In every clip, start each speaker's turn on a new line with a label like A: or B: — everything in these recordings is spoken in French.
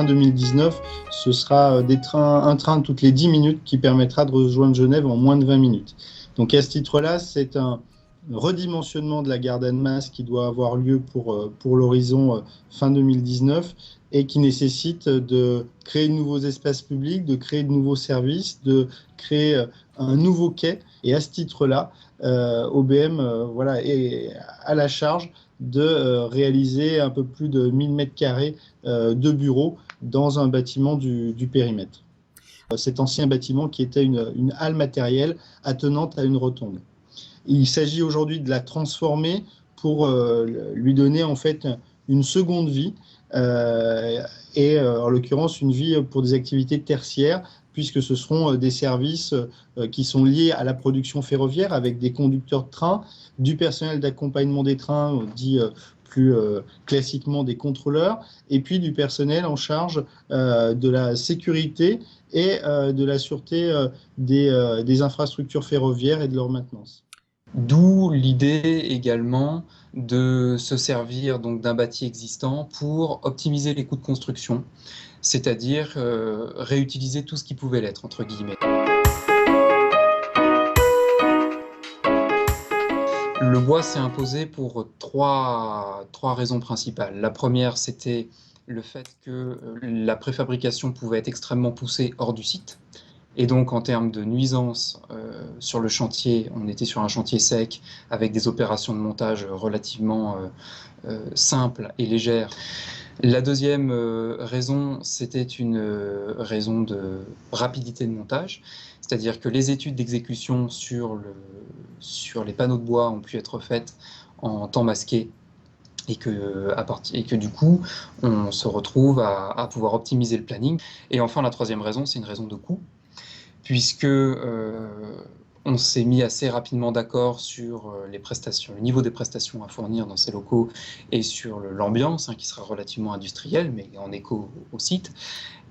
A: fin 2019, ce sera un train toutes les 10 minutes qui permettra de rejoindre Genève en moins de 20 minutes. Donc à ce titre-là, c'est un redimensionnement de la gare d'Annemasse qui doit avoir lieu pour l'horizon fin 2019 et qui nécessite de créer de nouveaux espaces publics, de créer de nouveaux services, de créer un nouveau quai. Et à ce titre-là, OBM est à la charge de réaliser un peu plus de 1000 mètres carrés de bureaux dans un bâtiment du périmètre. Cet ancien bâtiment qui était une halle matérielle attenante à une rotonde. Il s'agit aujourd'hui de la transformer pour lui donner en fait une seconde vie et en l'occurrence une vie pour des activités tertiaires puisque ce seront des services qui sont liés à la production ferroviaire avec des conducteurs de train, du personnel d'accompagnement des trains dit plus classiquement des contrôleurs et puis du personnel en charge de la sécurité et de la sûreté des infrastructures ferroviaires et de leur maintenance.
B: D'où l'idée également de se servir donc d'un bâti existant pour optimiser les coûts de construction, c'est-à-dire réutiliser tout ce qui pouvait l'être, entre guillemets. Le bois s'est imposé pour trois raisons principales. La première, c'était le fait que la préfabrication pouvait être extrêmement poussée hors du site. Et donc, en termes de nuisance sur le chantier, on était sur un chantier sec avec des opérations de montage relativement simples et légères. La deuxième raison, c'était une raison de rapidité de montage, c'est-à-dire que les études d'exécution sur les panneaux de bois ont pu être faites en temps masqué et que du coup, on se retrouve à pouvoir optimiser le planning. Et enfin, la troisième raison, c'est une raison de coût, puisque on s'est mis assez rapidement d'accord sur les prestations, le niveau des prestations à fournir dans ces locaux et sur l'ambiance, qui sera relativement industrielle, mais en écho au site.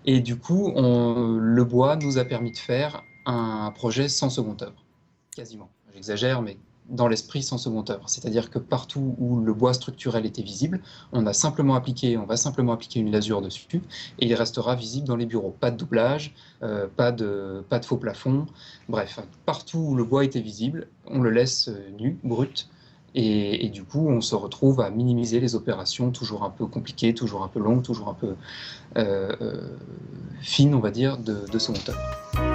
B: Et du coup, le bois nous a permis de faire un projet sans second œuvre, quasiment. J'exagère, mais dans l'esprit sans second œuvre. C'est-à-dire que partout où le bois structurel était visible, on va simplement appliquer une lasure dessus et il restera visible dans les bureaux. Pas de doublage, pas de faux plafond. Bref, partout où le bois était visible, on le laisse nu, brut. Et du coup, on se retrouve à minimiser les opérations toujours un peu compliquées, toujours un peu longues, toujours un peu fines, on va dire, de second œuvre.